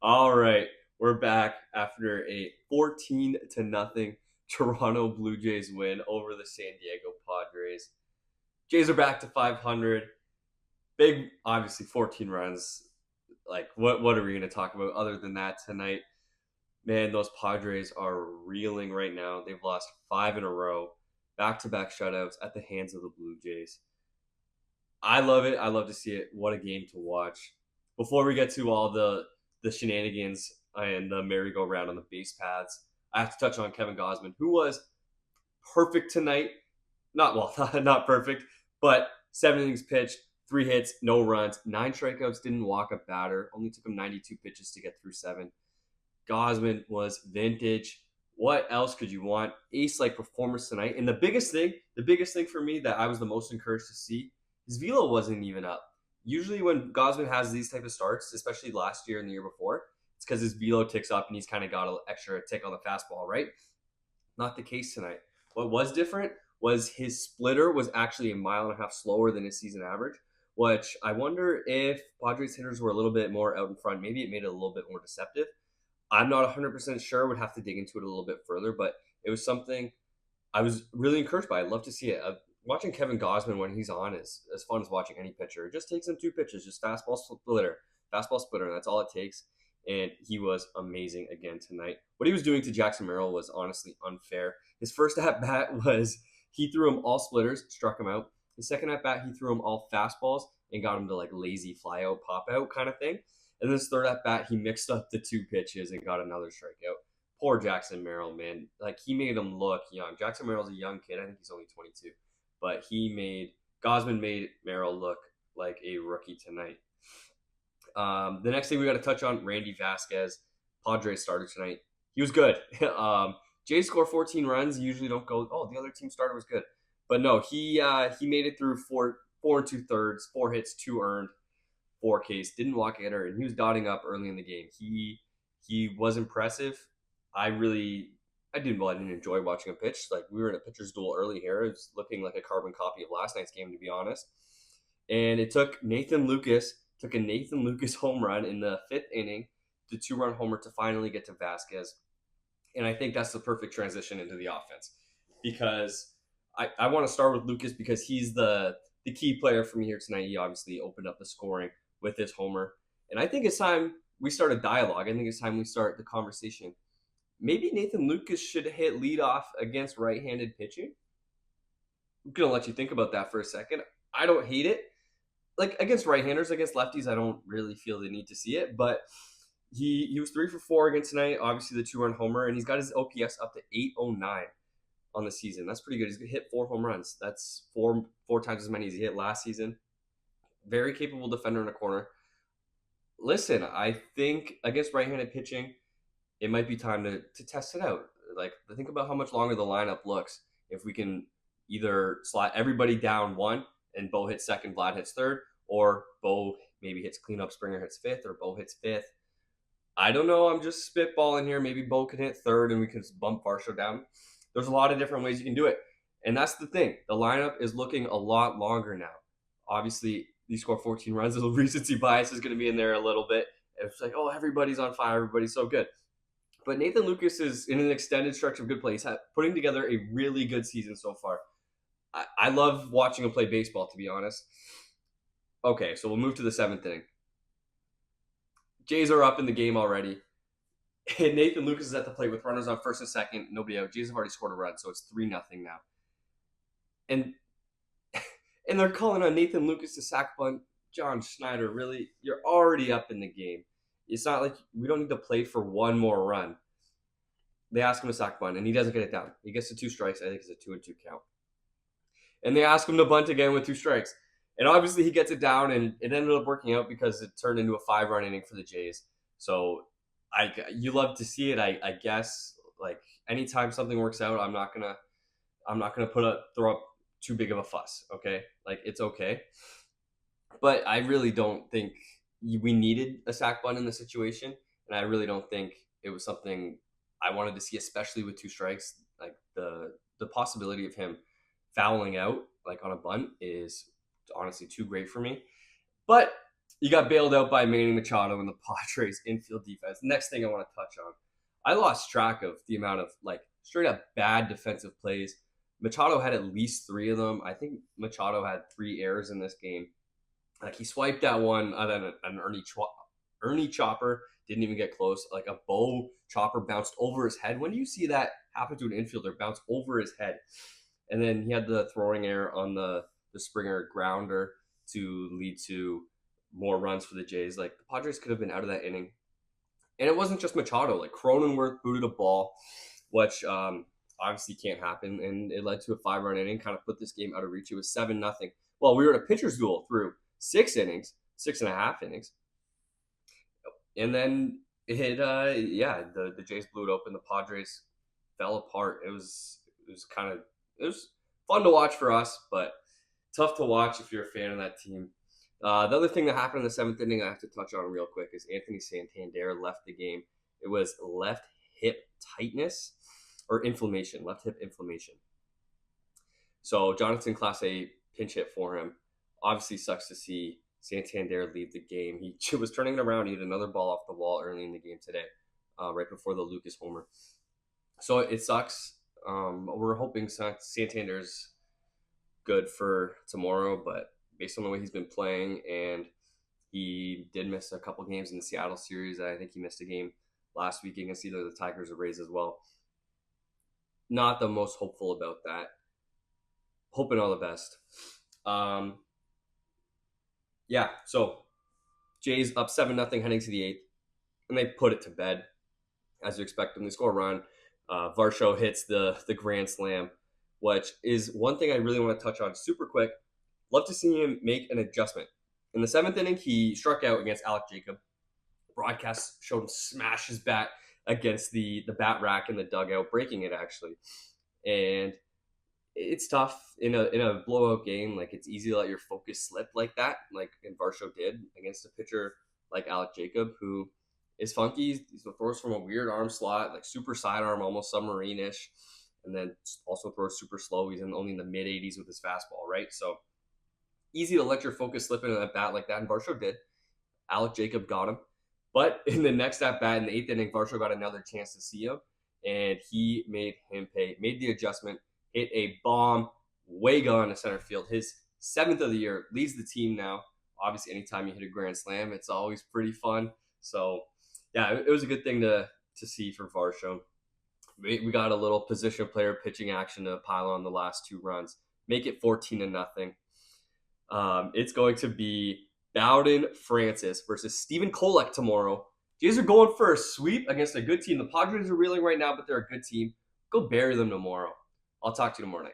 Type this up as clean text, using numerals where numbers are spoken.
All right, we're back after a 14-0 Toronto Blue Jays win over the San Diego Padres. Jays are back to 500. Big, obviously, 14 runs. Like, what are we going to talk about other than that tonight? Man, those Padres are reeling right now. They've lost five in a row, back-to-back shutouts at the hands of the Blue Jays. I love it. I love to see it. What a game to watch. Before we get to all the shenanigans and the merry-go-round on the base paths, I have to touch on Kevin Gausman, who was perfect tonight. Not well, not perfect, but 7 innings pitched, 3 hits, no runs, 9 strikeouts, didn't walk a batter, only took him 92 pitches to get through seven. Gausman was vintage. What else could you want? Ace-like performance tonight. And the biggest thing for me that I was the most encouraged to see, his velo wasn't even up. Usually when Gausman has these type of starts, especially last year and the year before, it's because his velo ticks up and he's kind of got an extra tick on the fastball, right? Not the case tonight. What was different was his splitter was actually a mile and a half slower than his season average, which I wonder if Padres hitters were a little bit more out in front. Maybe it made it a little bit more deceptive. I'm not 100% sure. Would have to dig into it a little bit further, but it was something I was really encouraged by. I'd love to see it. Watching Kevin Gausman when he's on is as fun as watching any pitcher. It just takes him 2 pitches, just fastball splitter, and that's all it takes. And he was amazing again tonight. What he was doing to Jackson Merrill was honestly unfair. His first at bat was he threw him all splitters, struck him out. His second at bat, he threw him all fastballs and got him to like lazy fly out, pop out kind of thing. And then his third at bat, he mixed up the 2 pitches and got another strikeout. Poor Jackson Merrill, man. Like he made him look young. Jackson Merrill's a young kid. I think he's only 22, but Gosman made Merrill look like a rookie tonight. The next thing we got to touch on, Randy Vasquez, Padres starter tonight. He was good. Jays score 14 runs. You usually don't go, oh, the other team starter was good, but no, he made it through four and 2/3, 4 hits, 2 earned, 4 Ks. Didn't walk a hitter, and he was dotting up early in the game. He was impressive. I didn't enjoy watching him pitch. Like we were in a pitcher's duel early here. It was looking like a carbon copy of last night's game, to be honest. And it took a Nathan Lucas home run in the 5th inning, the 2-run homer to finally get to Vasquez. And I think that's the perfect transition into the offense because I want to start with Lucas because he's the key player for me here tonight. He obviously opened up the scoring with his homer. And I think it's time we start a dialogue. I think it's time we start the conversation. Maybe Nathan Lucas should hit leadoff against right-handed pitching. I'm going to let you think about that for a second. I don't hate it. Like against right-handers, against lefties, I don't really feel the need to see it. But he was 3 for 4 against tonight. Obviously, the 2-run homer, and he's got his OPS up to 809 on the season. That's pretty good. He's hit 4 home runs. That's four times as many as he hit last season. Very capable defender in a corner. Listen, I think against right-handed pitching, it might be time to test it out. Like, think about how much longer the lineup looks if we can either slot everybody down one and Bo hits second, Vlad hits third, or Bo maybe hits cleanup, Springer hits fifth, or Bo hits fifth. I don't know. I'm just spitballing here. Maybe Bo can hit third and we can just bump Varsho down. There's a lot of different ways you can do it. And that's the thing. The lineup is looking a lot longer now. Obviously, you score 14 runs. The recency bias is going to be in there a little bit. It's like, oh, everybody's on fire. Everybody's so good. But Nathan Lucas is in an extended stretch of good play. He's putting together a really good season so far. I love watching him play baseball, to be honest. Okay, so we'll move to the 7th inning. Jays are up in the game already. And Nathan Lucas is at the plate with runners on first and second, nobody out. Jays have already scored a run, so it's 3-0 now. And they're calling on Nathan Lucas to sac bunt. John Schneider, really? You're already up in the game. It's not like we don't need to play for one more run. They ask him to sac bunt, and he doesn't get it down. He gets to 2 strikes. I think it's a 2-2 count. And they ask him to bunt again with 2 strikes. And obviously he gets it down, and it ended up working out because it turned into a 5-run inning for the Jays. So you love to see it, I guess. Like anytime something works out, I'm not gonna throw up too big of a fuss. Okay, like it's okay. But I really don't think we needed a sac bunt in the situation, and I really don't think it was something I wanted to see, especially with 2 strikes. Like the possibility of him fouling out like on a bunt is honestly too great for me. But he got bailed out by Manny Machado in the Padres infield defense. Next thing I want to touch on, I lost track of the amount of like straight up bad defensive plays. Machado had at least 3 of them. I think Machado had 3 errors in this game. Like he swiped that one on an Ernie chopper, didn't even get close. Like a Bo chopper bounced over his head. When do you see that happen to an infielder, bounce over his head? And then he had the throwing error on the Springer grounder to lead to more runs for the Jays. Like the Padres could have been out of that inning. And it wasn't just Machado. Like Cronenworth booted a ball, which obviously can't happen, and it led to a 5-run inning. Kind of put this game out of reach. It was 7-0. Well, we were in a pitcher's duel through 6 innings, 6.5 innings, and then the Jays blew it open. The Padres fell apart. It was fun to watch for us, but tough to watch if you're a fan of that team. The other thing that happened in the 7th inning I have to touch on real quick is Anthony Santander left the game. It was left hip tightness or inflammation, left hip inflammation. So Jonathan Clase pinch hit for him. Obviously sucks to see Santander leave the game. He was turning it around. He had another ball off the wall early in the game today, right before the Lucas homer. So it sucks. We're hoping Santander's good for tomorrow, but based on the way he's been playing, and he did miss a couple games in the Seattle series. I think he missed a game last week against either the Tigers or Rays as well. Not the most hopeful about that. Hoping all the best. So Jays up 7-0 heading to the 8th, and they put it to bed, as you expect them. They score a run. Varsho hits the grand slam, which is one thing I really want to touch on super quick. Love to see him make an adjustment. In the 7th inning, he struck out against Alec Jacob. Broadcast showed him smash his bat against the bat rack in the dugout, breaking it actually. And it's tough in a blowout game. Like it's easy to let your focus slip like that, like Varsho did against a pitcher like Alec Jacob, who is funky. He throws from a weird arm slot, like super sidearm, almost submarine-ish, and then also throws super slow. He's only in the mid 80s with his fastball, right? So easy to let your focus slip into that bat like that, and Varsho did. Alec Jacob got him. But in the next at-bat, in the 8th inning, Varsho got another chance to see him, and he made him pay. Made the adjustment, hit a bomb, way gone to center field. His 7th of the year, leads the team now. Obviously, anytime you hit a grand slam, it's always pretty fun. So, yeah, it was a good thing to see for Varsho. We got a little position player pitching action to pile on the last 2 runs. Make it 14-0. It's going to be Bowden Francis versus Stephen Kolek tomorrow. Jays are going for a sweep against a good team. The Padres are reeling right now, but they're a good team. Go bury them tomorrow. I'll talk to you tomorrow night.